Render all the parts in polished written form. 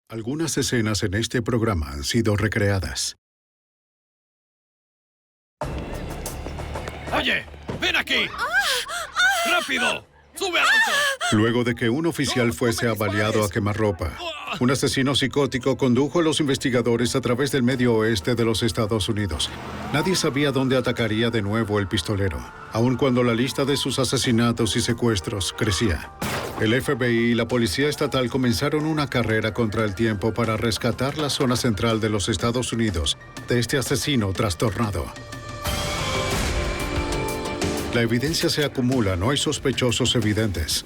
Algunas escenas en este programa han sido recreadas. ¡Oye! ¡Ven aquí! ¡Rápido! ¡Sube al auto! Luego de que un oficial fuese avaliado a quemarropa, un asesino psicótico condujo a los investigadores a través del medio oeste de los Estados Unidos. Nadie sabía dónde atacaría de nuevo el pistolero, aun cuando la lista de sus asesinatos y secuestros crecía. El FBI y la Policía Estatal comenzaron una carrera contra el tiempo para rescatar la zona central de los Estados Unidos de este asesino trastornado. La evidencia se acumula, no hay sospechosos evidentes.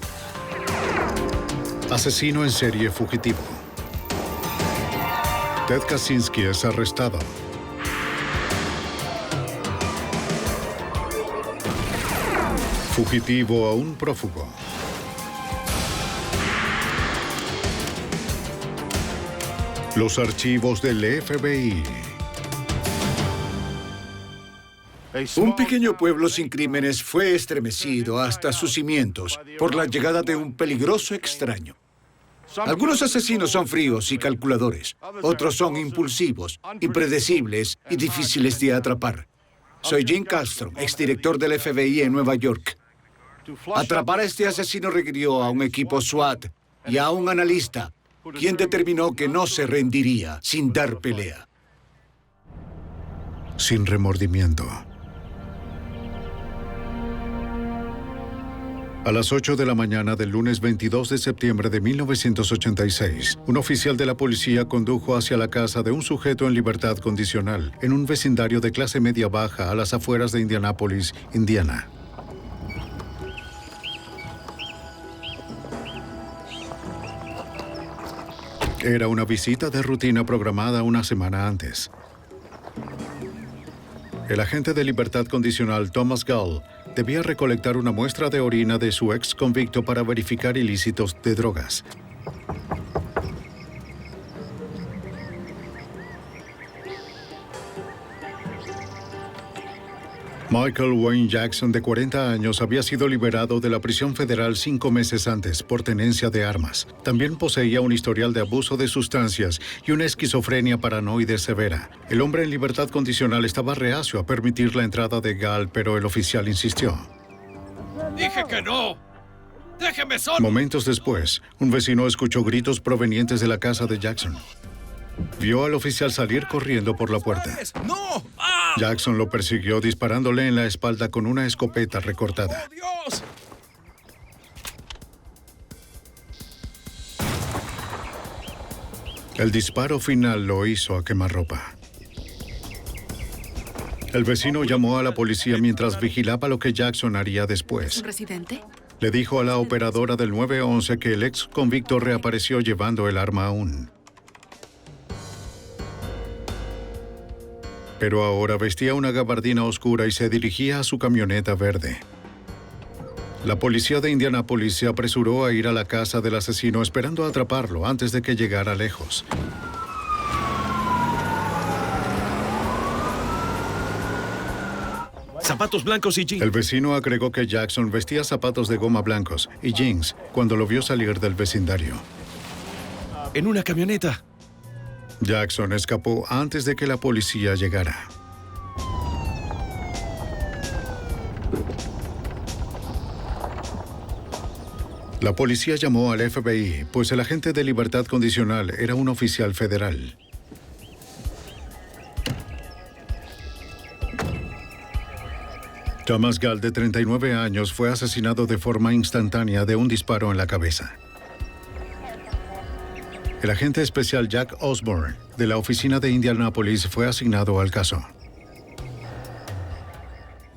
Asesino en serie fugitivo. Ted Kaczynski es arrestado. Fugitivo a un prófugo. Los archivos del FBI. Un pequeño pueblo sin crímenes fue estremecido hasta sus cimientos por la llegada de un peligroso extraño. Algunos asesinos son fríos y calculadores, otros son impulsivos, impredecibles y difíciles de atrapar. Soy Jim Castro, exdirector del FBI en Nueva York. Atrapar a este asesino requirió a un equipo SWAT y a un analista, quien determinó que no se rendiría sin dar pelea. Sin remordimiento. A las 8 de la mañana del lunes 22 de septiembre de 1986, un oficial de la policía condujo hacia la casa de un sujeto en libertad condicional en un vecindario de clase media-baja a las afueras de Indianápolis, Indiana. Era una visita de rutina programada una semana antes. El agente de libertad condicional Thomas Gall debía recolectar una muestra de orina de su ex convicto para verificar ilícitos de drogas. Michael Wayne Jackson, de 40 años, había sido liberado de la prisión federal 5 meses antes por tenencia de armas. También poseía un historial de abuso de sustancias y una esquizofrenia paranoide severa. El hombre en libertad condicional estaba reacio a permitir la entrada de Gall, pero el oficial insistió. ¡Dije que no! ¡Déjeme solo! Momentos después, un vecino escuchó gritos provenientes de la casa de Jackson. Vio al oficial salir corriendo por la puerta. ¡No! ¡Ah! Jackson lo persiguió disparándole en la espalda con una escopeta recortada. ¡Oh, Dios! El disparo final lo hizo a quemarropa. El vecino llamó a la policía mientras vigilaba lo que Jackson haría después. ¿Un residente? Le dijo a la operadora del 911 que el ex convicto reapareció llevando el arma aún. Pero ahora vestía una gabardina oscura y se dirigía a su camioneta verde. La policía de Indianápolis se apresuró a ir a la casa del asesino esperando atraparlo antes de que llegara lejos. Zapatos blancos y jeans. El vecino agregó que Jackson vestía zapatos de goma blancos y jeans cuando lo vio salir del vecindario. En una camioneta. Jackson escapó antes de que la policía llegara. La policía llamó al FBI, pues el agente de libertad condicional era un oficial federal. Thomas Gall, de 39 años, fue asesinado de forma instantánea de un disparo en la cabeza. El agente especial Jack Osborne, de la oficina de Indianápolis, fue asignado al caso.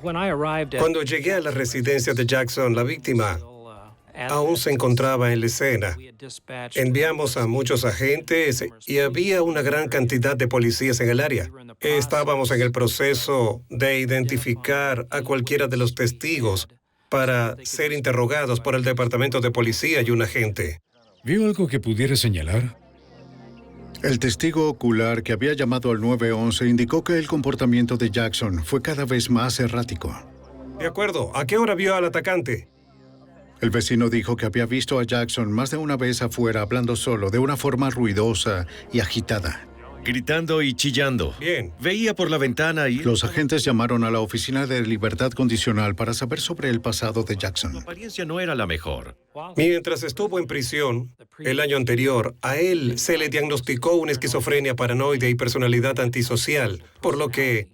Cuando llegué a la residencia de Jackson, la víctima aún se encontraba en la escena. Enviamos a muchos agentes y había una gran cantidad de policías en el área. Estábamos en el proceso de identificar a cualquiera de los testigos para ser interrogados por el departamento de policía y un agente. ¿Vio algo que pudiera señalar? El testigo ocular que había llamado al 911 indicó que el comportamiento de Jackson fue cada vez más errático. De acuerdo. ¿A qué hora vio al atacante? El vecino dijo que había visto a Jackson más de una vez afuera hablando solo, de una forma ruidosa y agitada. Gritando y chillando. Bien. Veía por la ventana y... Los agentes llamaron a la Oficina de Libertad Condicional para saber sobre el pasado de Jackson. Su apariencia no era la mejor. Mientras estuvo en prisión, el año anterior, a él se le diagnosticó una esquizofrenia paranoide y personalidad antisocial, por lo que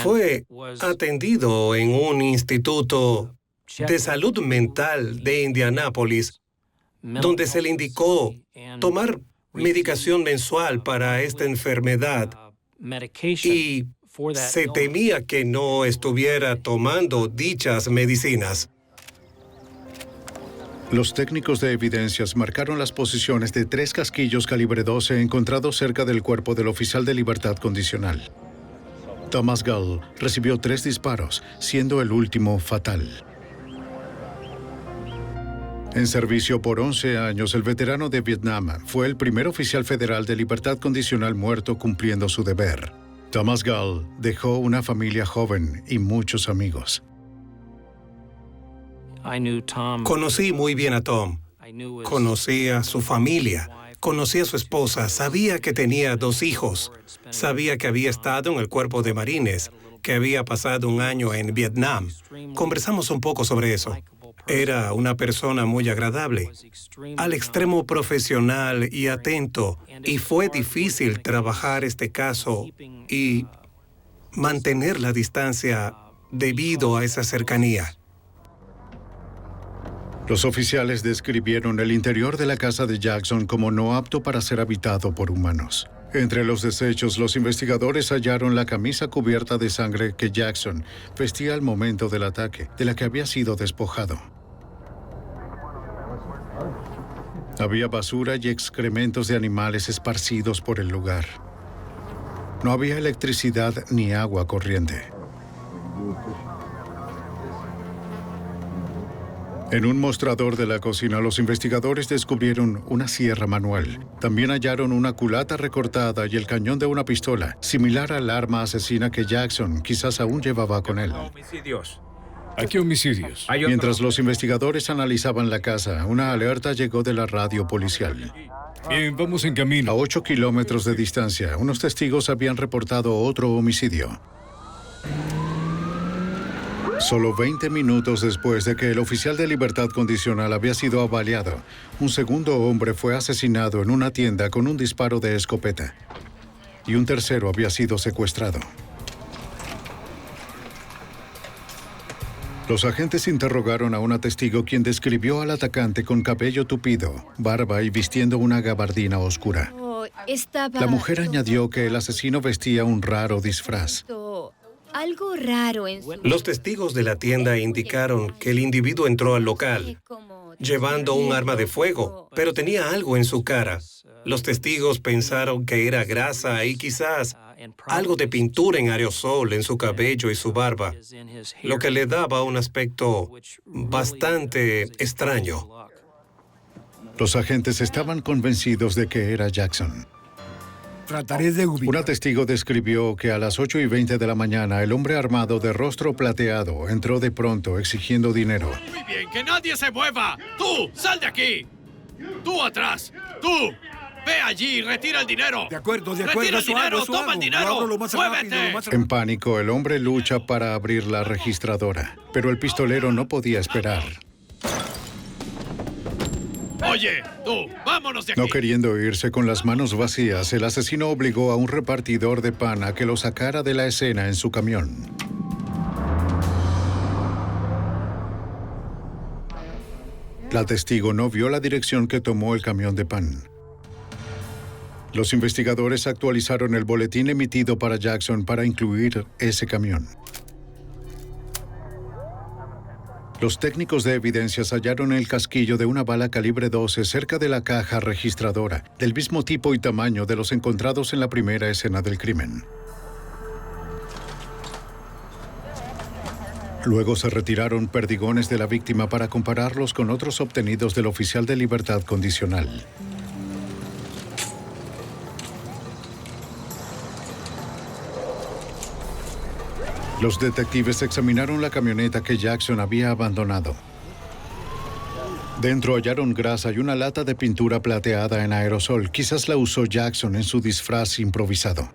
fue atendido en un instituto de salud mental de Indianápolis, donde se le indicó tomar medicación mensual para esta enfermedad y se temía que no estuviera tomando dichas medicinas. Los técnicos de evidencias marcaron las posiciones de 3 casquillos calibre 12 encontrados cerca del cuerpo del oficial de libertad condicional. Thomas Gull recibió 3 disparos, siendo el último fatal. En servicio por 11 años, el veterano de Vietnam fue el primer oficial federal de libertad condicional muerto cumpliendo su deber. Thomas Gull dejó una familia joven y muchos amigos. Conocí muy bien a Tom. Conocí a su familia. Conocí a su esposa. Sabía que tenía 2 hijos. Sabía que había estado en el cuerpo de marines, que había pasado un año en Vietnam. Conversamos un poco sobre eso. Era una persona muy agradable, al extremo profesional y atento, y fue difícil trabajar este caso y mantener la distancia debido a esa cercanía. Los oficiales describieron el interior de la casa de Jackson como no apto para ser habitado por humanos. Entre los desechos, los investigadores hallaron la camisa cubierta de sangre que Jackson vestía al momento del ataque, de la que había sido despojado. Había basura y excrementos de animales esparcidos por el lugar. No había electricidad ni agua corriente. En un mostrador de la cocina, los investigadores descubrieron una sierra manual. También hallaron una culata recortada y el cañón de una pistola, similar al arma asesina que Jackson quizás aún llevaba con él. ¿A qué homicidios? Mientras los investigadores analizaban la casa, una alerta llegó de la radio policial. Bien, vamos en camino. A 8 kilómetros de distancia, unos testigos habían reportado otro homicidio. Solo 20 minutos después de que el oficial de libertad condicional había sido avaliado, un segundo hombre fue asesinado en una tienda con un disparo de escopeta. Y un tercero había sido secuestrado. Los agentes interrogaron a una testigo quien describió al atacante con cabello tupido, barba y vistiendo una gabardina oscura. La mujer añadió que el asesino vestía un raro disfraz. Algo raro en su... Los testigos de la tienda indicaron que el individuo entró al local llevando un arma de fuego, pero tenía algo en su cara. Los testigos pensaron que era grasa y quizás algo de pintura en aerosol en su cabello y su barba, lo que le daba un aspecto bastante extraño. Los agentes estaban convencidos de que era Jackson. Trataré de ubicar. Una testigo describió que a las 8:20 de la mañana el hombre armado de rostro plateado entró de pronto exigiendo dinero. Muy bien, que nadie se mueva. ¡Tú, sal de aquí! ¡Tú atrás! ¡Tú! ¡Ve allí y retira el dinero! De acuerdo, ¡Retira el eso hago, dinero! eso ¡Toma hago. el dinero! Lo hago lo más rápido, ¡Muévete! lo más En pánico, el hombre lucha para abrir la registradora, pero el pistolero no podía esperar. Oye, tú, vámonos de aquí. No queriendo irse con las manos vacías, el asesino obligó a un repartidor de pan a que lo sacara de la escena en su camión. La testigo no vio la dirección que tomó el camión de pan. Los investigadores actualizaron el boletín emitido para Jackson para incluir ese camión. Los técnicos de evidencias hallaron el casquillo de una bala calibre 12 cerca de la caja registradora, del mismo tipo y tamaño de los encontrados en la primera escena del crimen. Luego se retiraron perdigones de la víctima para compararlos con otros obtenidos del oficial de libertad condicional. Los detectives examinaron la camioneta que Jackson había abandonado. Dentro hallaron grasa y una lata de pintura plateada en aerosol. Quizás la usó Jackson en su disfraz improvisado.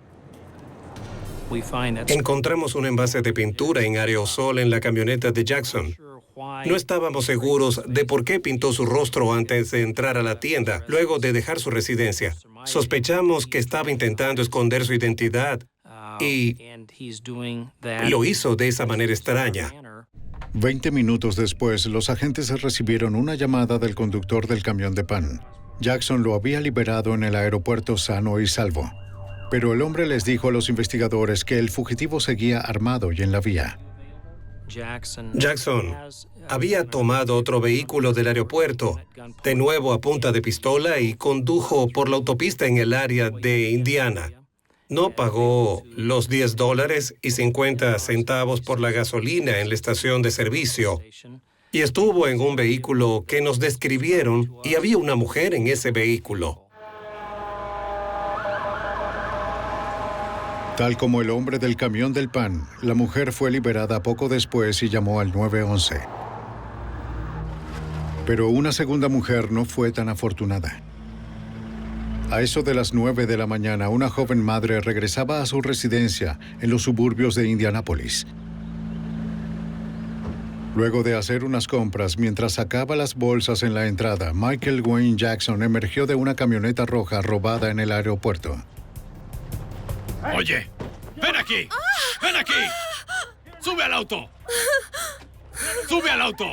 Encontramos un envase de pintura en aerosol en la camioneta de Jackson. No estábamos seguros de por qué pintó su rostro antes de entrar a la tienda, luego de dejar su residencia. Sospechamos que estaba intentando esconder su identidad y lo hizo de esa manera extraña. 20 minutos después, los agentes recibieron una llamada del conductor del camión de pan. Jackson lo había liberado en el aeropuerto sano y salvo. Pero el hombre les dijo a los investigadores que el fugitivo seguía armado y en la vía. Jackson había tomado otro vehículo del aeropuerto, de nuevo a punta de pistola, y condujo por la autopista en el área de Indiana. No pagó los $10 y 50 centavos por la gasolina en la estación de servicio. Y estuvo en un vehículo que nos describieron y había una mujer en ese vehículo. Tal como el hombre del camión del pan, la mujer fue liberada poco después y llamó al 911. Pero una segunda mujer no fue tan afortunada. A eso de las 9 de la mañana, una joven madre regresaba a su residencia en los suburbios de Indianápolis. Luego de hacer unas compras, mientras sacaba las bolsas en la entrada, Michael Wayne Jackson emergió de una camioneta roja robada en el aeropuerto. Oye, ven aquí. Ven aquí. Sube al auto. Sube al auto.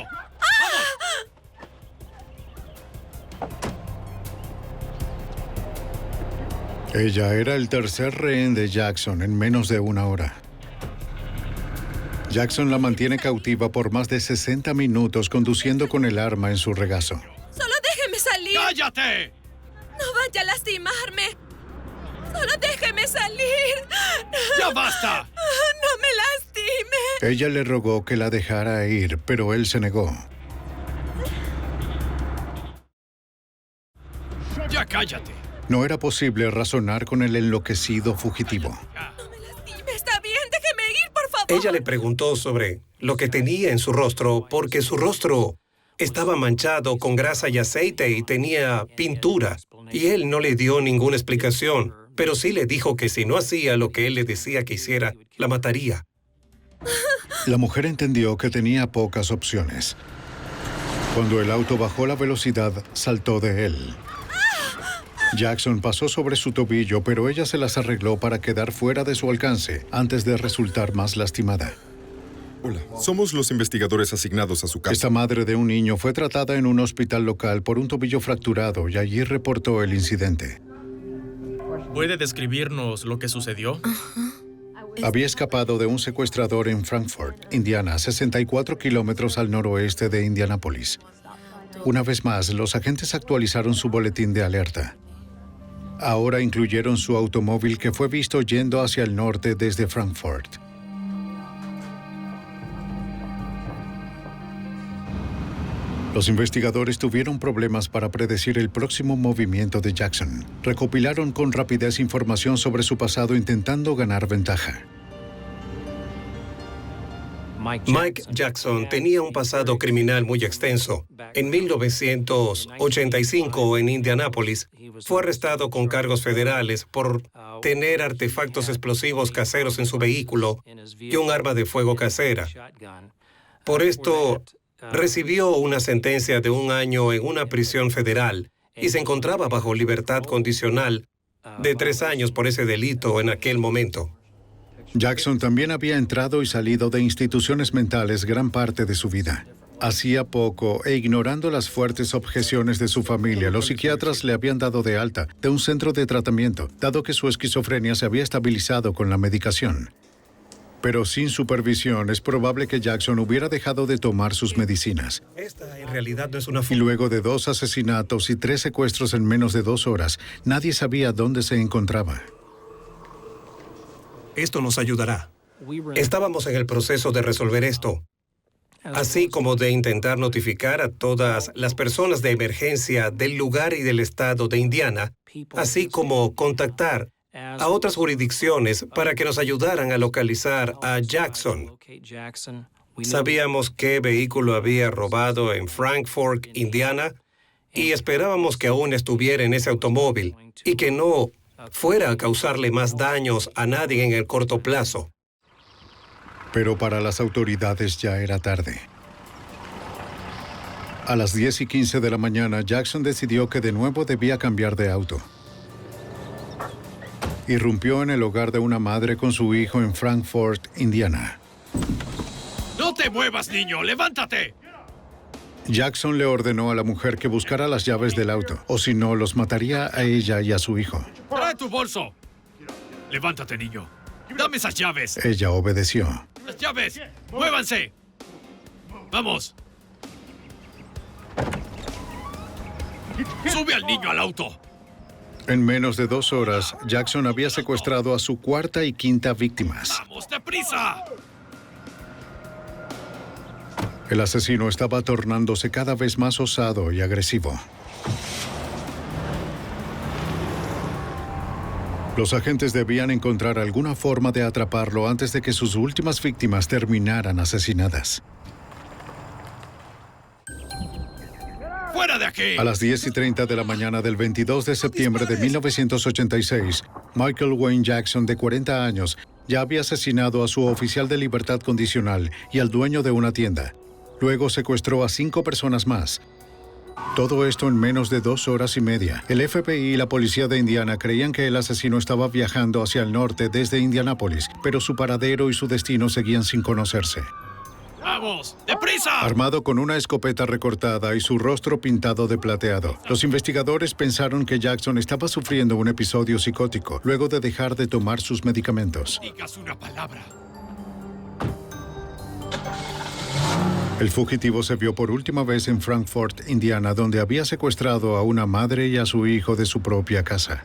Ella era el tercer rehén de Jackson en menos de una hora. Jackson la mantiene cautiva por más de 60 minutos conduciendo con el arma en su regazo. ¡Solo déjeme salir! ¡Cállate! ¡No vaya a lastimarme! ¡Solo déjeme salir! ¡Ya basta! ¡No me lastime! Ella le rogó que la dejara ir, pero él se negó. ¡Ya cállate! No era posible razonar con el enloquecido fugitivo. ¡No me lastime! ¡Está bien! ¡Déjeme ir, por favor! Ella le preguntó sobre lo que tenía en su rostro, porque su rostro estaba manchado con grasa y aceite y tenía pintura. Y él no le dio ninguna explicación, pero sí le dijo que si no hacía lo que él le decía que hiciera, la mataría. La mujer entendió que tenía pocas opciones. Cuando el auto bajó la velocidad, saltó de él. Jackson pasó sobre su tobillo, pero ella se las arregló para quedar fuera de su alcance antes de resultar más lastimada. Hola, somos los investigadores asignados a su caso. Esta madre de un niño fue tratada en un hospital local por un tobillo fracturado y allí reportó el incidente. ¿Puede describirnos lo que sucedió? Había escapado de un secuestrador en Frankfort, Indiana, 64 kilómetros al noroeste de Indianápolis. Una vez más, los agentes actualizaron su boletín de alerta. Ahora incluyeron su automóvil que fue visto yendo hacia el norte desde Frankfort. Los investigadores tuvieron problemas para predecir el próximo movimiento de Jackson. Recopilaron con rapidez información sobre su pasado intentando ganar ventaja. Mike Jackson tenía un pasado criminal muy extenso. En 1985, en Indianápolis, fue arrestado con cargos federales por tener artefactos explosivos caseros en su vehículo y un arma de fuego casera. Por esto, recibió una sentencia de 1 año en una prisión federal y se encontraba bajo libertad condicional de 3 años por ese delito en aquel momento. Jackson también había entrado y salido de instituciones mentales gran parte de su vida. Hacía poco, e ignorando las fuertes objeciones de su familia, los psiquiatras le habían dado de alta de un centro de tratamiento, dado que su esquizofrenia se había estabilizado con la medicación. Pero sin supervisión, es probable que Jackson hubiera dejado de tomar sus medicinas. Esta en realidad no es una Y luego de 2 asesinatos y 3 secuestros en menos de 2 horas, nadie sabía dónde se encontraba. Esto nos ayudará. Estábamos en el proceso de resolver esto, así como de intentar notificar a todas las personas de emergencia del lugar y del estado de Indiana, así como contactar a otras jurisdicciones para que nos ayudaran a localizar a Jackson. Sabíamos qué vehículo había robado en Frankfort, Indiana, y esperábamos que aún estuviera en ese automóvil y que no fuera a causarle más daños a nadie en el corto plazo. Pero para las autoridades ya era tarde. A las 10:15 de la mañana, Jackson decidió que de nuevo debía cambiar de auto. Irrumpió en el hogar de una madre con su hijo en Frankfort, Indiana. ¡No te muevas, niño! ¡Levántate! Jackson le ordenó a la mujer que buscara las llaves del auto, o si no, los mataría a ella y a su hijo. ¡Trae tu bolso! Levántate, niño. ¡Dame esas llaves! Ella obedeció. ¡Las llaves! ¡Muévanse! ¡Vamos! ¡Sube al niño al auto! En menos de 2 horas, Jackson había secuestrado a su cuarta y quinta víctimas. ¡Vamos, deprisa! El asesino estaba tornándose cada vez más osado y agresivo. Los agentes debían encontrar alguna forma de atraparlo antes de que sus últimas víctimas terminaran asesinadas. ¡Fuera de aquí! A las 10:30 de la mañana del 22 de septiembre de 1986, Michael Wayne Jackson, de 40 años, ya había asesinado a su oficial de libertad condicional y al dueño de una tienda. Luego secuestró a 5 personas más. Todo esto en menos de 2 horas y media. El FBI y la policía de Indiana creían que el asesino estaba viajando hacia el norte desde Indianápolis, pero su paradero y su destino seguían sin conocerse. ¡Vamos! ¡Deprisa! Armado con una escopeta recortada y su rostro pintado de plateado, los investigadores pensaron que Jackson estaba sufriendo un episodio psicótico luego de dejar de tomar sus medicamentos. Digas una palabra. El fugitivo se vio por última vez en Frankfort, Indiana, donde había secuestrado a una madre y a su hijo de su propia casa.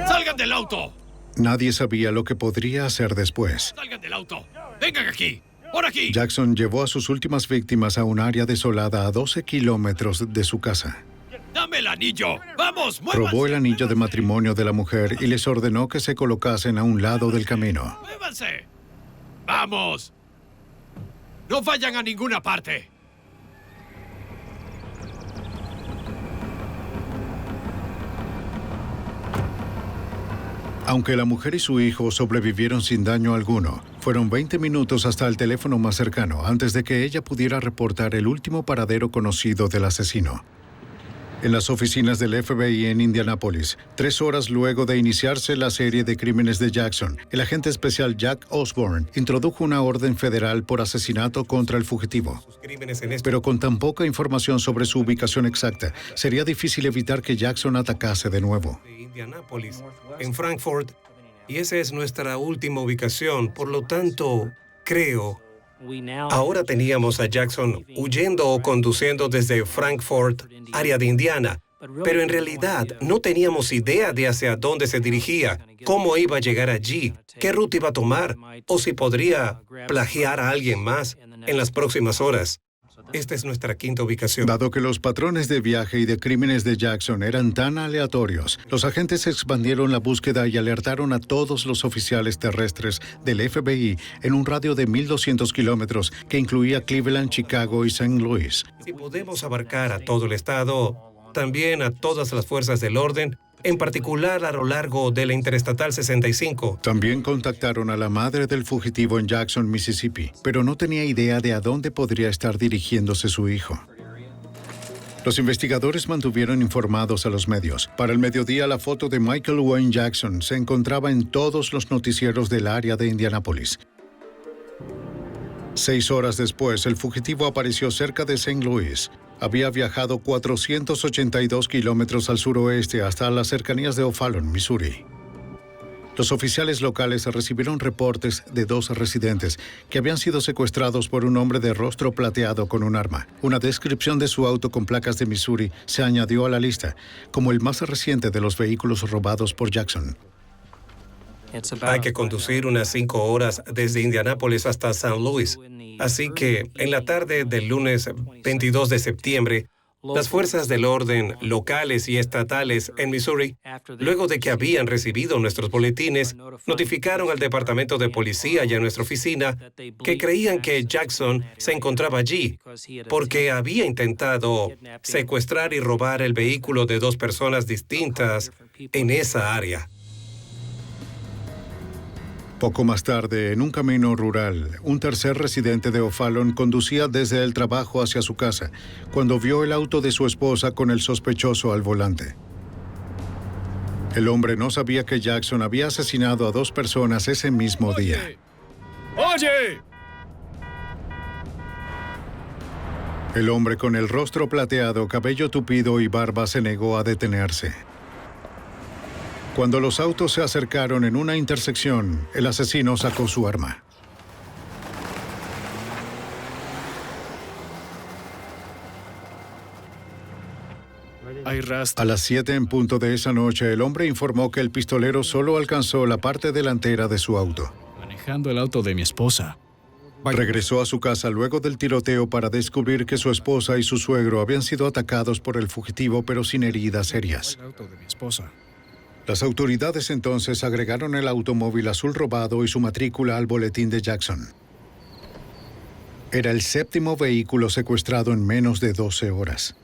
¡Salgan del auto! Nadie sabía lo que podría hacer después. ¡Salgan del auto! ¡Vengan aquí! ¡Por aquí! Jackson llevó a sus últimas víctimas a un área desolada a 12 kilómetros de su casa. ¡Dame el anillo! ¡Vamos, muévanse! Robó el anillo de matrimonio de la mujer y les ordenó que se colocasen a un lado del camino. ¡Muévanse! ¡Vamos! ¡No vayan a ninguna parte! Aunque la mujer y su hijo sobrevivieron sin daño alguno, fueron 20 minutos hasta el teléfono más cercano antes de que ella pudiera reportar el último paradero conocido del asesino. En las oficinas del FBI en Indianápolis, 3 horas luego de iniciarse la serie de crímenes de Jackson, el agente especial Jack Osborne introdujo una orden federal por asesinato contra el fugitivo. Pero con tan poca información sobre su ubicación exacta, sería difícil evitar que Jackson atacase de nuevo. Indianápolis, en Frankfort, y esa es nuestra última ubicación. Por lo tanto, creo, ahora teníamos a Jackson huyendo o conduciendo desde Frankfort, área de Indiana, pero en realidad no teníamos idea de hacia dónde se dirigía, cómo iba a llegar allí, qué ruta iba a tomar, o si podría plagiar a alguien más en las próximas horas. Esta es nuestra quinta ubicación. Dado que los patrones de viaje y de crímenes de Jackson eran tan aleatorios, los agentes expandieron la búsqueda y alertaron a todos los oficiales terrestres del FBI en un radio de 1,200 kilómetros que incluía Cleveland, Chicago y St. Louis. Si podemos abarcar a todo el estado, también a todas las fuerzas del orden, en particular a lo largo de la Interestatal 65. También contactaron a la madre del fugitivo en Jackson, Mississippi, pero no tenía idea de a dónde podría estar dirigiéndose su hijo. Los investigadores mantuvieron informados a los medios. Para el mediodía, la foto de Michael Wayne Jackson se encontraba en todos los noticieros del área de Indianápolis. 6 horas después, el fugitivo apareció cerca de St. Louis. Había viajado 482 kilómetros al suroeste hasta las cercanías de O'Fallon, Missouri. Los oficiales locales recibieron reportes de 2 residentes que habían sido secuestrados por un hombre de rostro plateado con un arma. Una descripción de su auto con placas de Missouri se añadió a la lista como el más reciente de los vehículos robados por Jackson. Hay que conducir unas 5 horas desde Indianápolis hasta San Luis. Así que, en la tarde del lunes 22 de septiembre, las fuerzas del orden locales y estatales en Missouri, luego de que habían recibido nuestros boletines, notificaron al Departamento de Policía y a nuestra oficina que creían que Jackson se encontraba allí porque había intentado secuestrar y robar el vehículo de 2 personas distintas en esa área. Poco más tarde, en un camino rural, un tercer residente de O'Fallon conducía desde el trabajo hacia su casa, cuando vio el auto de su esposa con el sospechoso al volante. El hombre no sabía que Jackson había asesinado a 2 personas ese mismo día. ¡Oye! El hombre con el rostro plateado, cabello tupido y barba se negó a detenerse. Cuando los autos se acercaron en una intersección, el asesino sacó su arma. Hay rastro. A las 7 en punto de esa noche, el hombre informó que el pistolero solo alcanzó la parte delantera de su auto. Manejando el auto de mi esposa. Regresó a su casa luego del tiroteo para descubrir que su esposa y su suegro habían sido atacados por el fugitivo, pero sin heridas serias. El auto de mi esposa. Las autoridades entonces agregaron el automóvil azul robado y su matrícula al boletín de Jackson. Era el 7º vehículo secuestrado en menos de 12 horas.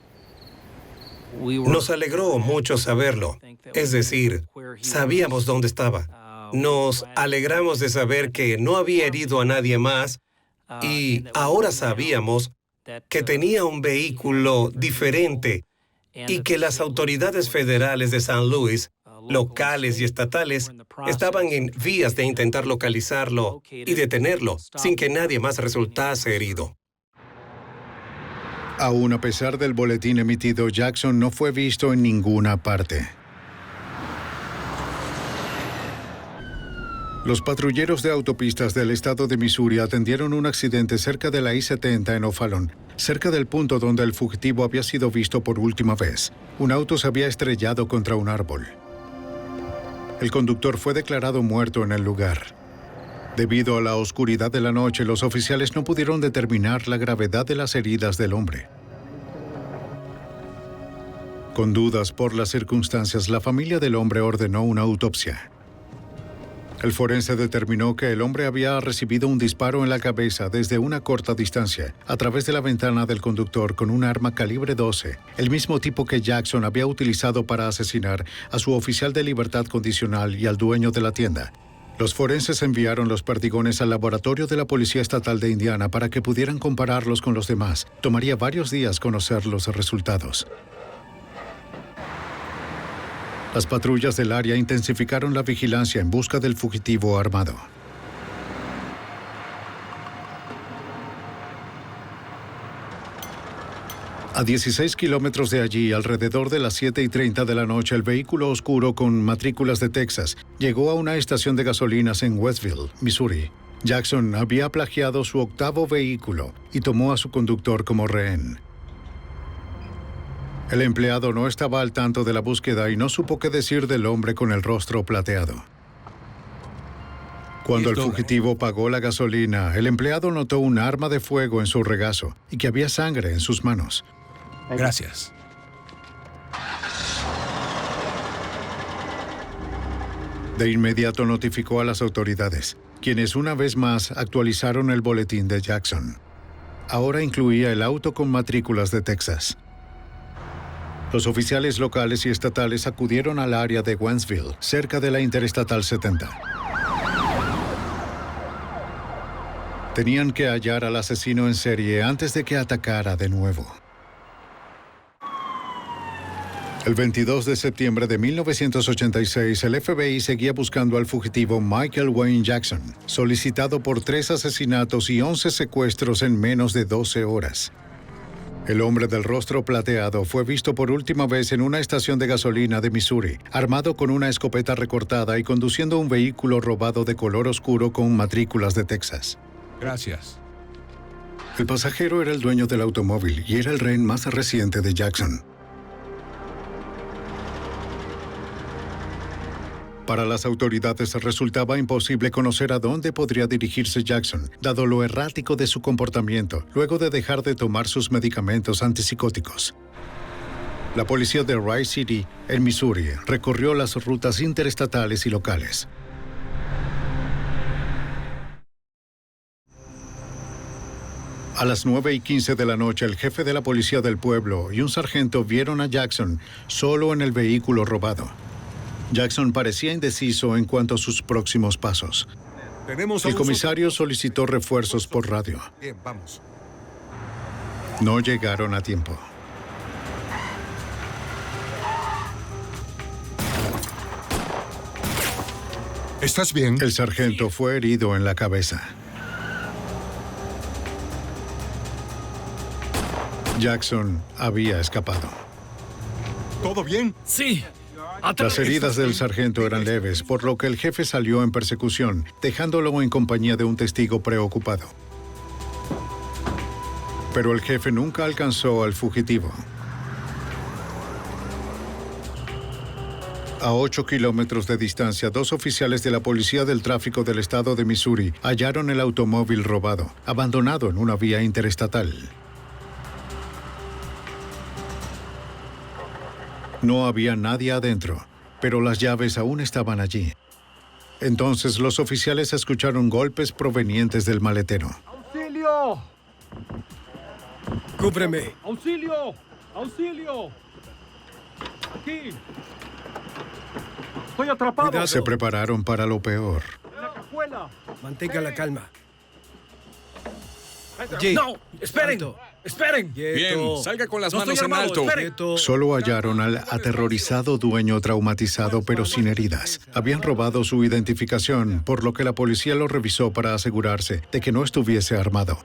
Nos alegró mucho saberlo. Es decir, sabíamos dónde estaba. Nos alegramos de saber que no había herido a nadie más y ahora sabíamos que tenía un vehículo diferente y que las autoridades federales de San Luis, locales y estatales, estaban en vías de intentar localizarlo y detenerlo sin que nadie más resultase herido. Aún a pesar del boletín emitido, Jackson no fue visto en ninguna parte. Los patrulleros de autopistas del estado de Missouri atendieron un accidente cerca de la I-70 en O'Fallon, cerca del punto donde el fugitivo había sido visto por última vez. Un auto se había estrellado contra un árbol. El conductor fue declarado muerto en el lugar. Debido a la oscuridad de la noche, los oficiales no pudieron determinar la gravedad de las heridas del hombre. Con dudas por las circunstancias, la familia del hombre ordenó una autopsia. El forense determinó que el hombre había recibido un disparo en la cabeza desde una corta distancia, a través de la ventana del conductor con un arma calibre 12, el mismo tipo que Jackson había utilizado para asesinar a su oficial de libertad condicional y al dueño de la tienda. Los forenses enviaron los perdigones al laboratorio de la Policía Estatal de Indiana para que pudieran compararlos con los demás. Tomaría varios días conocer los resultados. Las patrullas del área intensificaron la vigilancia en busca del fugitivo armado. A 16 kilómetros de allí, alrededor de las 7:30 de la noche, el vehículo oscuro con matrículas de Texas llegó a una estación de gasolinas en Westville, Missouri. Jackson había plagiado su 8º vehículo y tomó a su conductor como rehén. El empleado no estaba al tanto de la búsqueda y no supo qué decir del hombre con el rostro plateado. Cuando el fugitivo pagó la gasolina, el empleado notó un arma de fuego en su regazo y que había sangre en sus manos. Gracias. De inmediato notificó a las autoridades, quienes una vez más actualizaron el boletín de Jackson. Ahora incluía el auto con matrículas de Texas. Los oficiales locales y estatales acudieron al área de Wentzville, cerca de la Interestatal 70. Tenían que hallar al asesino en serie antes de que atacara de nuevo. El 22 de septiembre de 1986, el FBI seguía buscando al fugitivo Michael Wayne Jackson, solicitado por 3 asesinatos y 11 secuestros en menos de 12 horas. El hombre del rostro plateado fue visto por última vez en una estación de gasolina de Missouri, armado con una escopeta recortada y conduciendo un vehículo robado de color oscuro con matrículas de Texas. Gracias. El pasajero era el dueño del automóvil y era el rehén más reciente de Jackson. Para las autoridades resultaba imposible conocer a dónde podría dirigirse Jackson, dado lo errático de su comportamiento, luego de dejar de tomar sus medicamentos antipsicóticos. La policía de Rice City, en Missouri, recorrió las rutas interestatales y locales. A las 9:15 de la noche, el jefe de la policía del pueblo y un sargento vieron a Jackson solo en el vehículo robado. Jackson parecía indeciso en cuanto a sus próximos pasos. El comisario solicitó refuerzos por radio. Bien, vamos. No llegaron a tiempo. ¿Estás bien? El sargento fue herido en la cabeza. Jackson había escapado. ¿Todo bien? Sí. Las heridas del sargento eran leves, por lo que el jefe salió en persecución, dejándolo en compañía de un testigo preocupado. Pero el jefe nunca alcanzó al fugitivo. A 8 kilómetros de distancia, 2 oficiales de la Policía del Tráfico del estado de Missouri hallaron el automóvil robado, abandonado en una vía interestatal. No había nadie adentro, pero las llaves aún estaban allí. Entonces los oficiales escucharon golpes provenientes del maletero. ¡Auxilio! ¡Cúbreme! ¡Auxilio! ¡Auxilio! ¡Aquí! ¡Estoy atrapado! Cuidado. Se prepararon para lo peor. ¡En la cajuela! Mantenga la calma. Allí. ¡No! ¡Esperen! ¡Esperen! Bien, salga con las No manos estoy en armado, alto. esperen. Solo hallaron al aterrorizado dueño traumatizado pero sin heridas. Habían robado su identificación, por lo que la policía lo revisó para asegurarse de que no estuviese armado.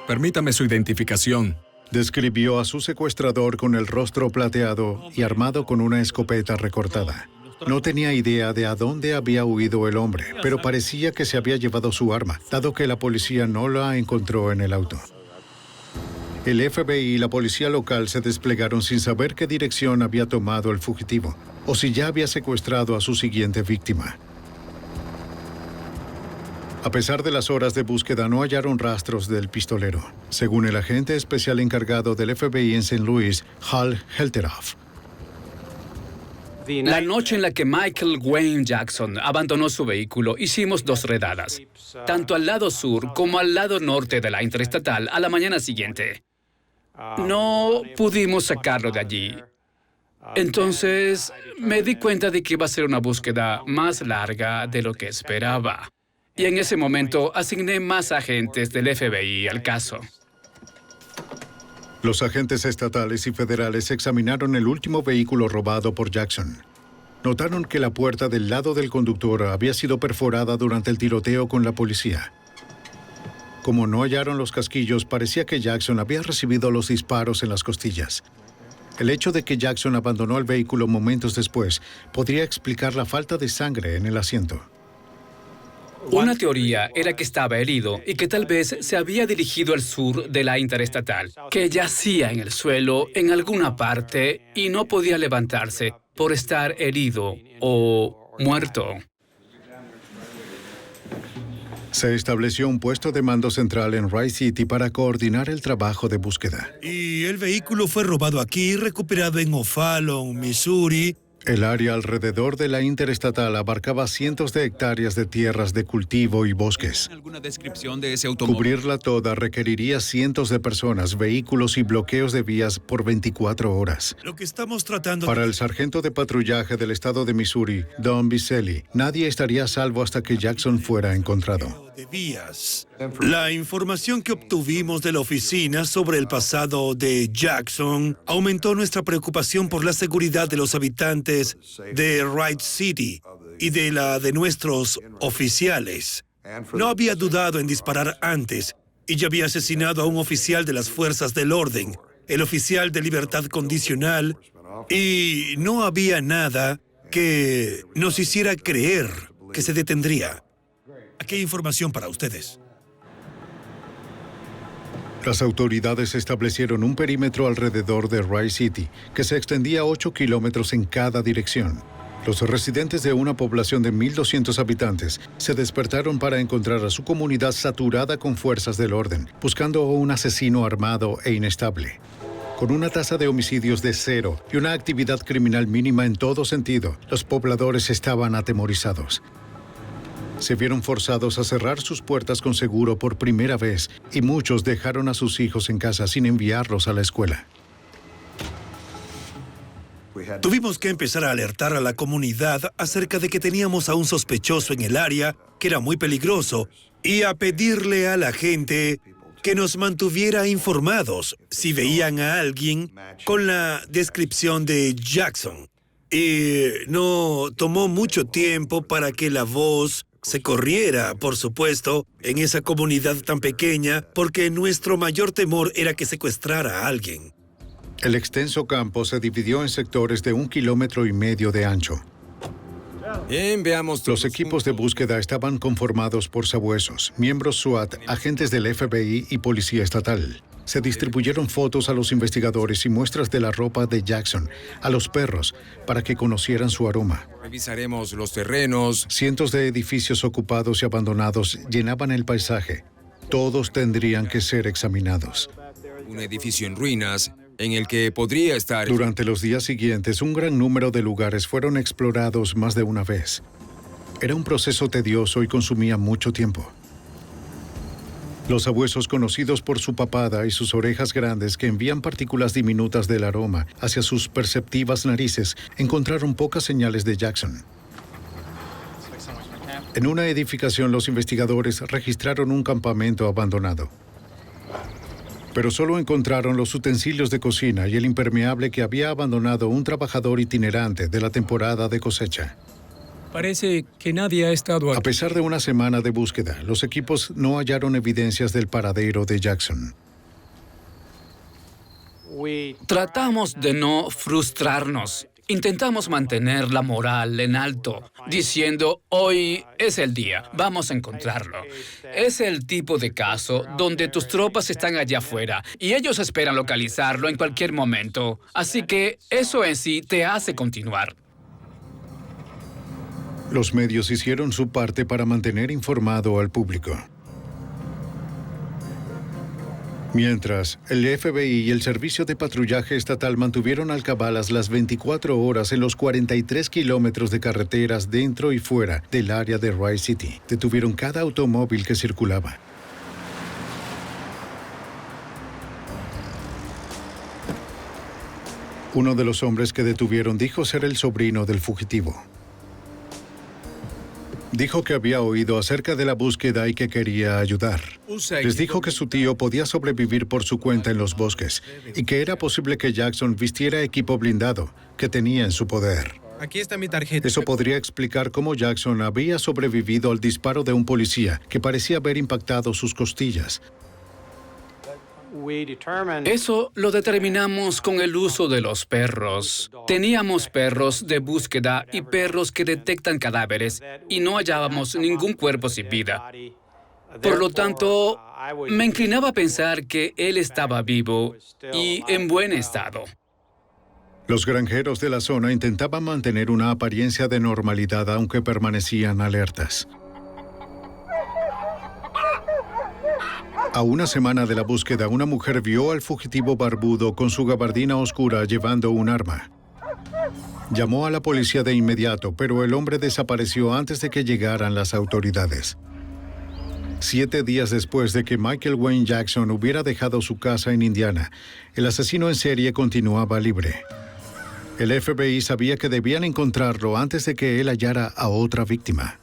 Permítame su identificación. Describió a su secuestrador con el rostro plateado y armado con una escopeta recortada. No tenía idea de a dónde había huido el hombre, pero parecía que se había llevado su arma, dado que la policía no la encontró en el auto. El FBI y la policía local se desplegaron sin saber qué dirección había tomado el fugitivo, o si ya había secuestrado a su siguiente víctima. A pesar de las horas de búsqueda, no hallaron rastros del pistolero, según el agente especial encargado del FBI en St. Louis, Hal Helteroff. La noche en la que Michael Wayne Jackson abandonó su vehículo, hicimos 2 redadas, tanto al lado sur como al lado norte de la interestatal a la mañana siguiente. No pudimos sacarlo de allí. Entonces, me di cuenta de que iba a ser una búsqueda más larga de lo que esperaba. Y en ese momento asigné más agentes del FBI al caso. Los agentes estatales y federales examinaron el último vehículo robado por Jackson. Notaron que la puerta del lado del conductor había sido perforada durante el tiroteo con la policía. Como no hallaron los casquillos, parecía que Jackson había recibido los disparos en las costillas. El hecho de que Jackson abandonó el vehículo momentos después podría explicar la falta de sangre en el asiento. Una teoría era que estaba herido y que tal vez se había dirigido al sur de la interestatal, que yacía en el suelo en alguna parte y no podía levantarse por estar herido o muerto. Se estableció un puesto de mando central en Rice City para coordinar el trabajo de búsqueda. Y el vehículo fue robado aquí y recuperado en O'Fallon, Missouri. El área alrededor de la interestatal abarcaba cientos de hectáreas de tierras de cultivo y bosques. ¿Alguna descripción de ese automóvil? Cubrirla toda requeriría cientos de personas, vehículos y bloqueos de vías por 24 horas. Lo que estamos tratando Para el sargento de patrullaje del estado de Missouri, Don Biselli, nadie estaría a salvo hasta que Jackson fuera encontrado. de vías. La información que obtuvimos de la oficina sobre el pasado de Jackson aumentó nuestra preocupación por la seguridad de los habitantes de Rice City y de la de nuestros oficiales. No había dudado en disparar antes y ya había asesinado a un oficial de las fuerzas del orden, el oficial de libertad condicional, y no había nada que nos hiciera creer que se detendría. Aquí hay información para ustedes. Las autoridades establecieron un perímetro alrededor de Rice City, que se extendía 8 kilómetros en cada dirección. Los residentes de una población de 1.200 habitantes se despertaron para encontrar a su comunidad saturada con fuerzas del orden, buscando a un asesino armado e inestable. Con una tasa de homicidios de 0 y una actividad criminal mínima en todo sentido, los pobladores estaban atemorizados. Se vieron forzados a cerrar sus puertas con seguro por primera vez y muchos dejaron a sus hijos en casa sin enviarlos a la escuela. Tuvimos que empezar a alertar a la comunidad acerca de que teníamos a un sospechoso en el área que era muy peligroso y a pedirle a la gente que nos mantuviera informados si veían a alguien con la descripción de Jackson. Y no tomó mucho tiempo para que la voz se corriera, por supuesto, en esa comunidad tan pequeña, porque nuestro mayor temor era que secuestrara a alguien. El extenso campo se dividió en sectores de 1,5 kilómetros de ancho. Bien, veamos. Los equipos de búsqueda estaban conformados por sabuesos, miembros SWAT, agentes del FBI y policía estatal. Se distribuyeron fotos a los investigadores y muestras de la ropa de Jackson a los perros para que conocieran su aroma. Revisaremos los terrenos. Cientos de edificios ocupados y abandonados llenaban el paisaje. Todos tendrían que ser examinados. Un edificio en ruinas en el que podría estar... Durante los días siguientes, un gran número de lugares fueron explorados más de una vez. Era un proceso tedioso y consumía mucho tiempo. Los sabuesos, conocidos por su papada y sus orejas grandes que envían partículas diminutas del aroma hacia sus perceptivas narices, encontraron pocas señales de Jackson. En una edificación, los investigadores registraron un campamento abandonado. Pero solo encontraron los utensilios de cocina y el impermeable que había abandonado un trabajador itinerante de la temporada de cosecha. Parece que nadie ha estado aquí. A pesar de una semana de búsqueda, los equipos no hallaron evidencias del paradero de Jackson. Tratamos de no frustrarnos. Intentamos mantener la moral en alto, diciendo, hoy es el día, vamos a encontrarlo. Es el tipo de caso donde tus tropas están allá afuera y ellos esperan localizarlo en cualquier momento. Así que eso en sí te hace continuar. Los medios hicieron su parte para mantener informado al público. Mientras, el FBI y el Servicio de Patrullaje Estatal mantuvieron alcabalas las 24 horas en los 43 kilómetros de carreteras dentro y fuera del área de Rice City. Detuvieron cada automóvil que circulaba. Uno de los hombres que detuvieron dijo ser el sobrino del fugitivo. Dijo que había oído acerca de la búsqueda y que quería ayudar. Les dijo que su tío podía sobrevivir por su cuenta en los bosques y que era posible que Jackson vistiera equipo blindado que tenía en su poder. Aquí está mi tarjeta. Eso podría explicar cómo Jackson había sobrevivido al disparo de un policía que parecía haber impactado sus costillas. Eso lo determinamos con el uso de los perros. Teníamos perros de búsqueda y perros que detectan cadáveres y no hallábamos ningún cuerpo sin vida. Por lo tanto, me inclinaba a pensar que él estaba vivo y en buen estado. Los granjeros de la zona intentaban mantener una apariencia de normalidad aunque permanecían alertas. A una semana de la búsqueda, una mujer vio al fugitivo barbudo con su gabardina oscura llevando un arma. Llamó a la policía de inmediato, pero el hombre desapareció antes de que llegaran las autoridades. 7 días después de que Michael Wayne Jackson hubiera dejado su casa en Indiana, el asesino en serie continuaba libre. El FBI sabía que debían encontrarlo antes de que él hallara a otra víctima.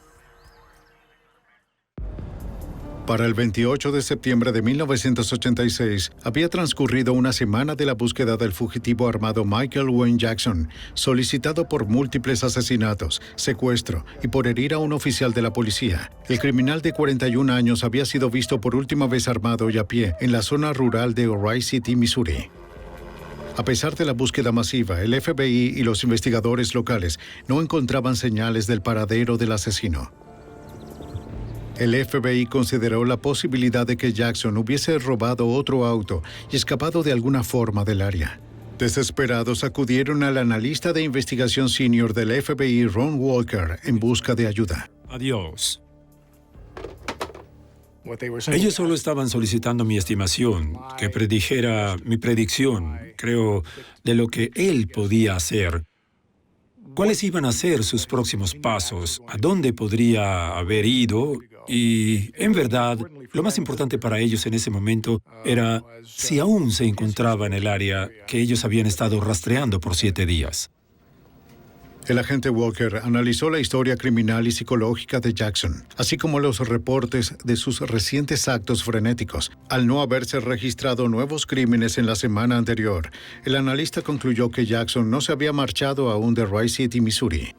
Para el 28 de septiembre de 1986, había transcurrido una semana de la búsqueda del fugitivo armado Michael Wayne Jackson, solicitado por múltiples asesinatos, secuestro y por herir a un oficial de la policía. El criminal de 41 años había sido visto por última vez armado y a pie en la zona rural de Rice City, Missouri. A pesar de la búsqueda masiva, el FBI y los investigadores locales no encontraban señales del paradero del asesino. El FBI consideró la posibilidad de que Jackson hubiese robado otro auto y escapado de alguna forma del área. Desesperados acudieron al analista de investigación senior del FBI, Ron Walker, en busca de ayuda. Adiós. Ellos solo estaban solicitando mi estimación, que predijera mi predicción, creo, de lo que él podía hacer. ¿Cuáles iban a ser sus próximos pasos? ¿A dónde podría haber ido? Y, en verdad, lo más importante para ellos en ese momento era si aún se encontraba en el área que ellos habían estado rastreando por 7 días. El agente Walker analizó la historia criminal y psicológica de Jackson, así como los reportes de sus recientes actos frenéticos. Al no haberse registrado nuevos crímenes en la semana anterior, el analista concluyó que Jackson no se había marchado aún de Rice City, Missouri.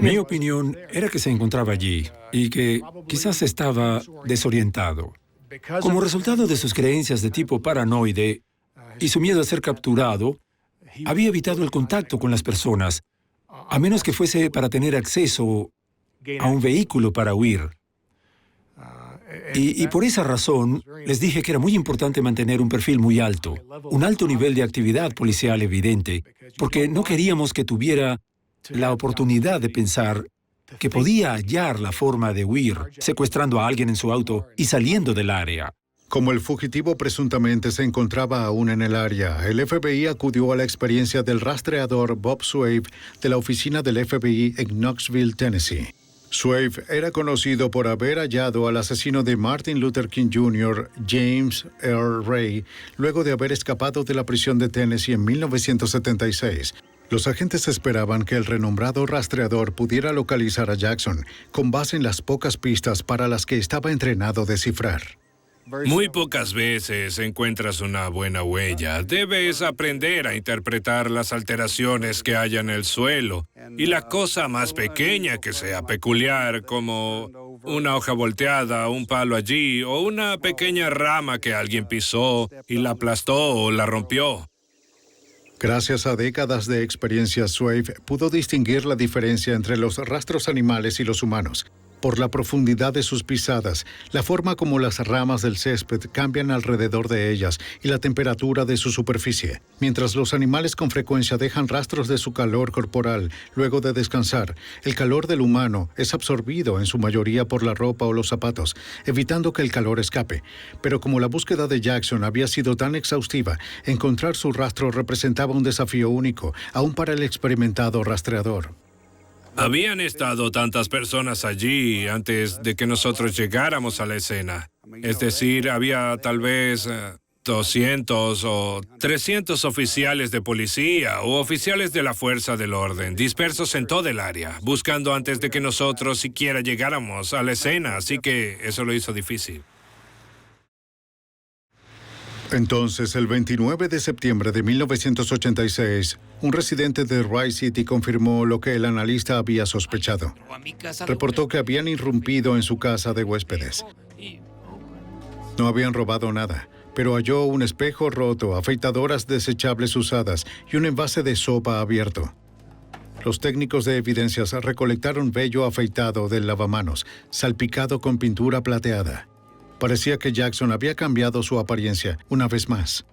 Mi opinión era que se encontraba allí y que quizás estaba desorientado. Como resultado de sus creencias de tipo paranoide y su miedo a ser capturado, había evitado el contacto con las personas, a menos que fuese para tener acceso a un vehículo para huir. Y por esa razón, les dije que era muy importante mantener un perfil muy alto, un alto nivel de actividad policial evidente, porque no queríamos que tuviera la oportunidad de pensar que podía hallar la forma de huir, secuestrando a alguien en su auto y saliendo del área. Como el fugitivo presuntamente se encontraba aún en el área, el FBI acudió a la experiencia del rastreador Bob Swave de la oficina del FBI en Knoxville, Tennessee. Swave era conocido por haber hallado al asesino de Martin Luther King Jr., James Earl Ray, luego de haber escapado de la prisión de Tennessee en 1976. Los agentes esperaban que el renombrado rastreador pudiera localizar a Jackson, con base en las pocas pistas para las que estaba entrenado a descifrar. Muy pocas veces encuentras una buena huella. Debes aprender a interpretar las alteraciones que haya en el suelo y la cosa más pequeña que sea peculiar, como una hoja volteada, un palo allí o una pequeña rama que alguien pisó y la aplastó o la rompió. Gracias a décadas de experiencia, Swave pudo distinguir la diferencia entre los rastros animales y los humanos. Por la profundidad de sus pisadas, la forma como las ramas del césped cambian alrededor de ellas y la temperatura de su superficie. Mientras los animales con frecuencia dejan rastros de su calor corporal luego de descansar, el calor del humano es absorbido en su mayoría por la ropa o los zapatos, evitando que el calor escape. Pero como la búsqueda de Jackson había sido tan exhaustiva, encontrar su rastro representaba un desafío único, aún para el experimentado rastreador. Habían estado tantas personas allí antes de que nosotros llegáramos a la escena. Es decir, había tal vez 200 o 300 oficiales de policía o oficiales de la fuerza del orden, dispersos en toda el área, buscando antes de que nosotros siquiera llegáramos a la escena, así que eso lo hizo difícil. Entonces, el 29 de septiembre de 1986, un residente de Rice City confirmó lo que el analista había sospechado. Reportó que habían irrumpido en su casa de huéspedes. No habían robado nada, pero halló un espejo roto, afeitadoras desechables usadas y un envase de sopa abierto. Los técnicos de evidencias recolectaron vello afeitado del lavamanos, salpicado con pintura plateada. Parecía que Jackson había cambiado su apariencia una vez más.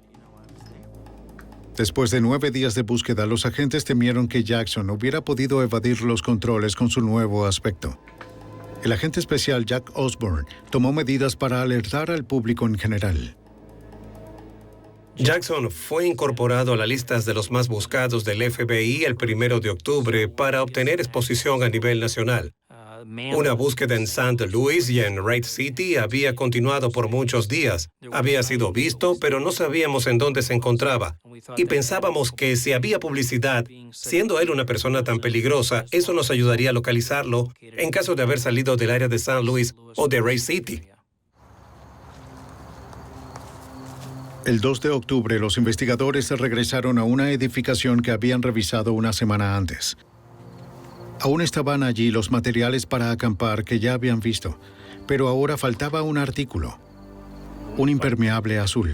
Después de 9 días de búsqueda, los agentes temieron que Jackson hubiera podido evadir los controles con su nuevo aspecto. El agente especial Jack Osborne tomó medidas para alertar al público en general. Jackson fue incorporado a las listas de los más buscados del FBI el 1 de octubre para obtener exposición a nivel nacional. Una búsqueda en St. Louis y en Wright City había continuado por muchos días. Había sido visto, pero no sabíamos en dónde se encontraba. Y pensábamos que si había publicidad, siendo él una persona tan peligrosa, eso nos ayudaría a localizarlo en caso de haber salido del área de St. Louis o de Wright City. El 2 de octubre, los investigadores regresaron a una edificación que habían revisado una semana antes. Aún estaban allí los materiales para acampar que ya habían visto, pero ahora faltaba un artículo, un impermeable azul.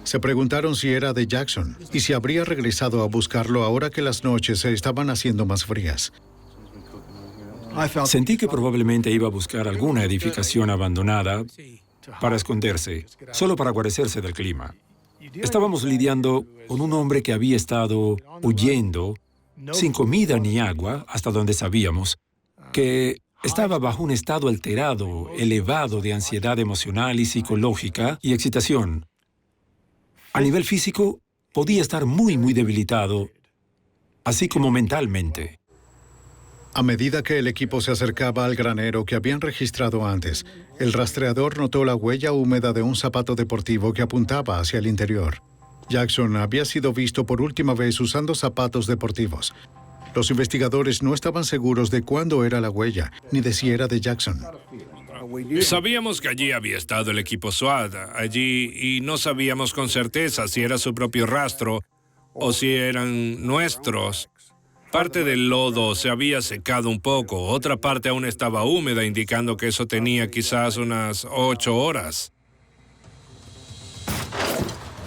Se preguntaron si era de Jackson y si habría regresado a buscarlo ahora que las noches se estaban haciendo más frías. Sentí que probablemente iba a buscar alguna edificación abandonada para esconderse, solo para guarecerse del clima. Estábamos lidiando con un hombre que había estado huyendo, sin comida ni agua, hasta donde sabíamos, que estaba bajo un estado alterado, elevado de ansiedad emocional y psicológica y excitación. A nivel físico, podía estar muy, muy debilitado, así como mentalmente. A medida que el equipo se acercaba al granero que habían registrado antes, el rastreador notó la huella húmeda de un zapato deportivo que apuntaba hacia el interior. Jackson había sido visto por última vez usando zapatos deportivos. Los investigadores no estaban seguros de cuándo era la huella, ni de si era de Jackson. Sabíamos que allí había estado el equipo SWAT, y no sabíamos con certeza si era su propio rastro o si eran nuestros. Parte del lodo se había secado un poco, otra parte aún estaba húmeda, indicando que eso tenía quizás unas 8 horas.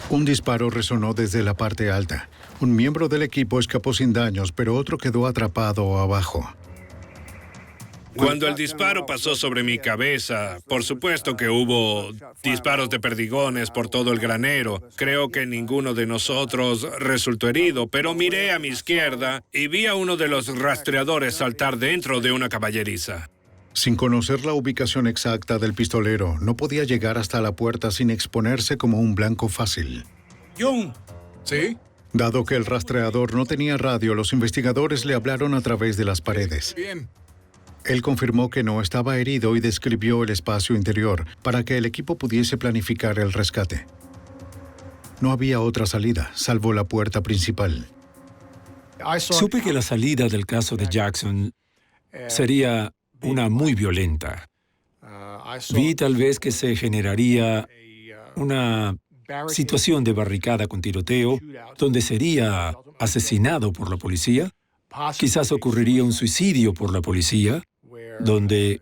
Un disparo resonó desde la parte alta. Un miembro del equipo escapó sin daños, pero otro quedó atrapado abajo. Cuando el disparo pasó sobre mi cabeza, por supuesto que hubo disparos de perdigones por todo el granero. Creo que ninguno de nosotros resultó herido, pero miré a mi izquierda y vi a uno de los rastreadores saltar dentro de una caballeriza. Sin conocer la ubicación exacta del pistolero, no podía llegar hasta la puerta sin exponerse como un blanco fácil. Jung. ¿Sí? Dado que el rastreador no tenía radio, los investigadores le hablaron a través de las paredes. Bien. Él confirmó que no estaba herido y describió el espacio interior para que el equipo pudiese planificar el rescate. No había otra salida, salvo la puerta principal. Supe que la salida del caso de Jackson sería una muy violenta. Vi tal vez que se generaría una situación de barricada con tiroteo, donde sería asesinado por la policía. Quizás ocurriría un suicidio por la policía, donde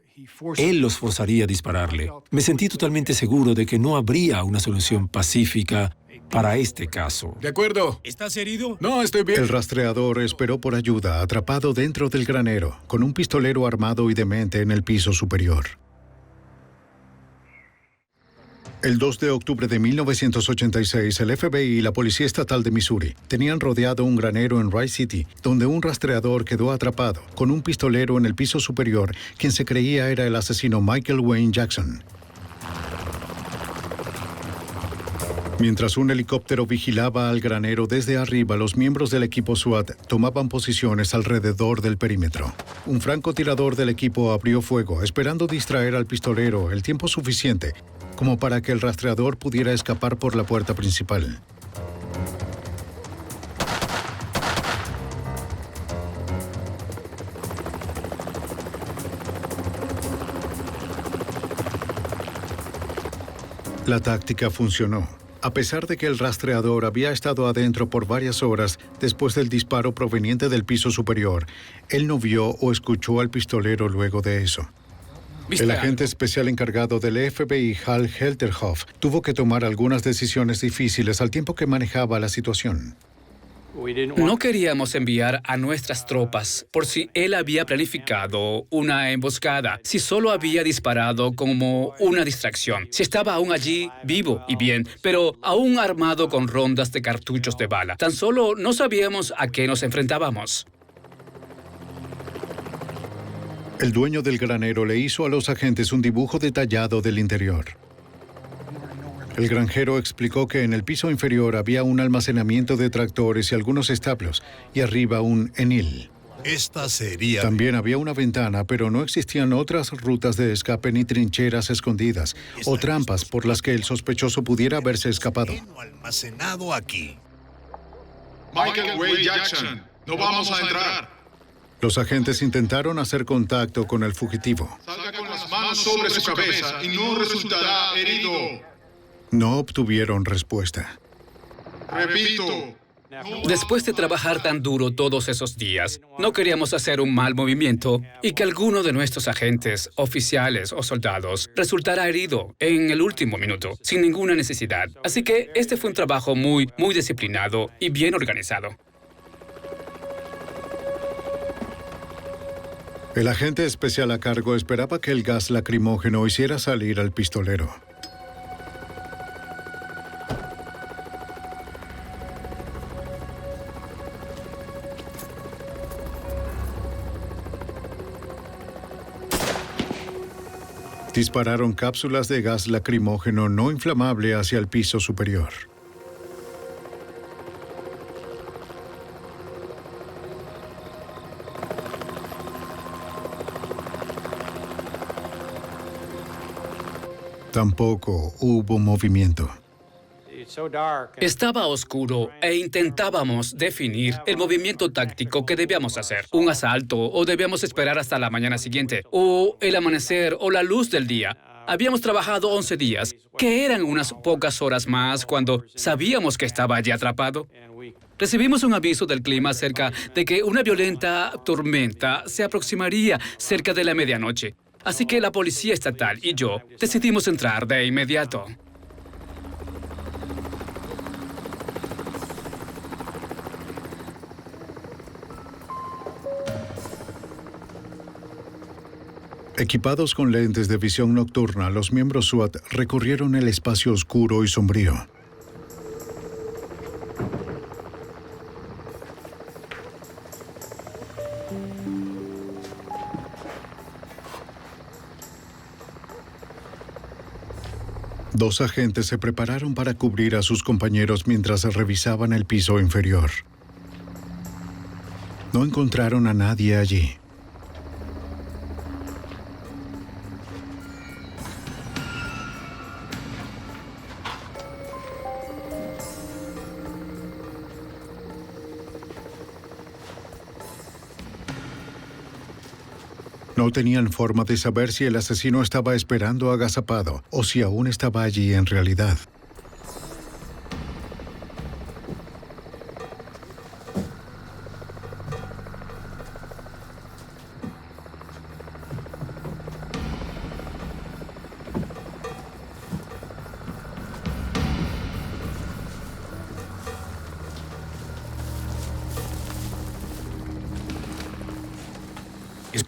él los forzaría a dispararle. Me sentí totalmente seguro de que no habría una solución pacífica para este caso. De acuerdo. ¿Estás herido? No, estoy bien. El rastreador esperó por ayuda, atrapado dentro del granero, con un pistolero armado y demente en el piso superior. El 2 de octubre de 1986, el FBI y la Policía Estatal de Missouri tenían rodeado un granero en Rice City, donde un rastreador quedó atrapado, con un pistolero en el piso superior, quien se creía era el asesino Michael Wayne Jackson. Mientras un helicóptero vigilaba al granero desde arriba, los miembros del equipo SWAT tomaban posiciones alrededor del perímetro. Un francotirador del equipo abrió fuego, esperando distraer al pistolero el tiempo suficiente como para que el rastreador pudiera escapar por la puerta principal. La táctica funcionó. A pesar de que el rastreador había estado adentro por varias horas después del disparo proveniente del piso superior, él no vio o escuchó al pistolero luego de eso. El agente especial encargado del FBI, Hal Helterhoff, tuvo que tomar algunas decisiones difíciles al tiempo que manejaba la situación. No queríamos enviar a nuestras tropas por si él había planificado una emboscada, si solo había disparado como una distracción, si estaba aún allí vivo y bien, pero aún armado con rondas de cartuchos de bala. Tan solo no sabíamos a qué nos enfrentábamos. El dueño del granero le hizo a los agentes un dibujo detallado del interior. El granjero explicó que en el piso inferior había un almacenamiento de tractores y algunos establos, y arriba un enil. Esta sería... También había una ventana, pero no existían otras rutas de escape ni trincheras escondidas o trampas por las que el sospechoso pudiera haberse escapado. Almacenado aquí. Michael Wayne Jackson, no vamos a entrar. Los agentes intentaron hacer contacto con el fugitivo. Salga con las manos sobre su cabeza y no resultará herido. No obtuvieron respuesta. Repito. Después de trabajar tan duro todos esos días, no queríamos hacer un mal movimiento y que alguno de nuestros agentes, oficiales o soldados, resultara herido en el último minuto, sin ninguna necesidad. Así que este fue un trabajo muy disciplinado y bien organizado. El agente especial a cargo esperaba que el gas lacrimógeno hiciera salir al pistolero. Dispararon cápsulas de gas lacrimógeno no inflamable hacia el piso superior. Tampoco hubo movimiento. Estaba oscuro e intentábamos definir el movimiento táctico que debíamos hacer. Un asalto, o debíamos esperar hasta la mañana siguiente, o el amanecer, o la luz del día. Habíamos trabajado 11 días, que eran unas pocas horas más cuando sabíamos que estaba allí atrapado. Recibimos un aviso del clima acerca de que una violenta tormenta se aproximaría cerca de la medianoche. Así que la policía estatal y yo decidimos entrar de inmediato. Equipados con lentes de visión nocturna, los miembros SWAT recorrieron el espacio oscuro y sombrío. Dos agentes se prepararon para cubrir a sus compañeros mientras revisaban el piso inferior. No encontraron a nadie allí. No tenían forma de saber si el asesino estaba esperando agazapado o si aún estaba allí en realidad.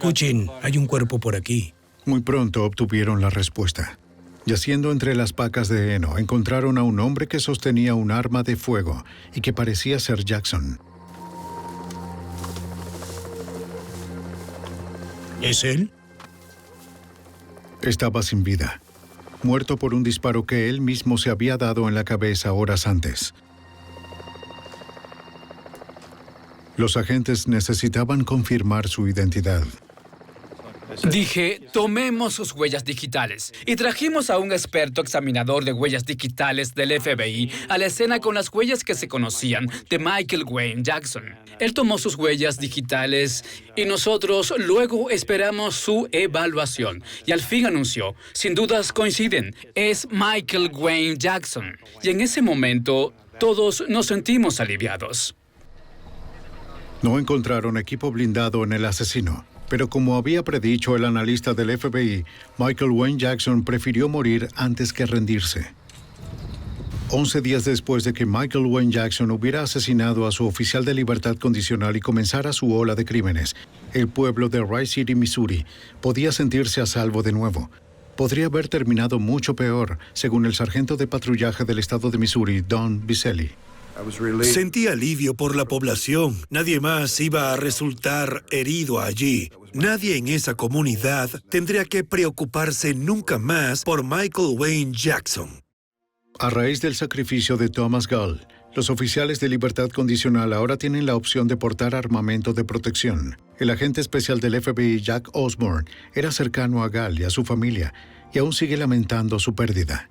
Escuchen, hay un cuerpo por aquí. Muy pronto obtuvieron la respuesta. Yaciendo entre las pacas de heno, encontraron a un hombre que sostenía un arma de fuego y que parecía ser Jackson. ¿Es él? Estaba sin vida, muerto por un disparo que él mismo se había dado en la cabeza horas antes. Los agentes necesitaban confirmar su identidad. Dije, tomemos sus huellas digitales. Y trajimos a un experto examinador de huellas digitales del FBI a la escena con las huellas que se conocían de Michael Wayne Jackson. Él tomó sus huellas digitales y nosotros luego esperamos su evaluación. Y al fin anunció, sin dudas coinciden, es Michael Wayne Jackson. Y en ese momento, todos nos sentimos aliviados. No encontraron equipo blindado en el asesino, pero como había predicho el analista del FBI, Michael Wayne Jackson prefirió morir antes que rendirse. 11 días después de que Michael Wayne Jackson hubiera asesinado a su oficial de libertad condicional y comenzara su ola de crímenes, el pueblo de Rice City, Missouri, podía sentirse a salvo de nuevo. Podría haber terminado mucho peor, según el sargento de patrullaje del estado de Missouri, Don Biselli. Sentí alivio por la población. Nadie más iba a resultar herido allí. Nadie en esa comunidad tendría que preocuparse nunca más por Michael Wayne Jackson. A raíz del sacrificio de Thomas Gall, los oficiales de libertad condicional ahora tienen la opción de portar armamento de protección. El agente especial del FBI, Jack Osborne, era cercano a Gall y a su familia, y aún sigue lamentando su pérdida.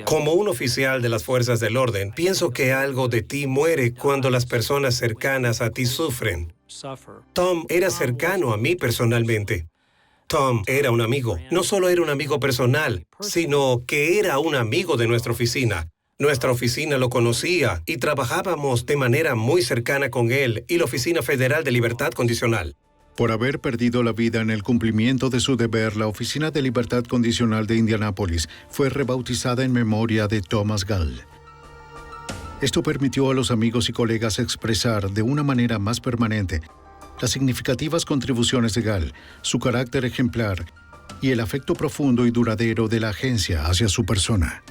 Como un oficial de las fuerzas del orden, pienso que algo de ti muere cuando las personas cercanas a ti sufren. Tom era cercano a mí personalmente. Tom era un amigo. No solo era un amigo personal, sino que era un amigo de nuestra oficina. Nuestra oficina lo conocía y trabajábamos de manera muy cercana con él y la Oficina Federal de Libertad Condicional. Por haber perdido la vida en el cumplimiento de su deber, la Oficina de Libertad Condicional de Indianápolis fue rebautizada en memoria de Thomas Gall. Esto permitió a los amigos y colegas expresar de una manera más permanente las significativas contribuciones de Gall, su carácter ejemplar y el afecto profundo y duradero de la agencia hacia su persona.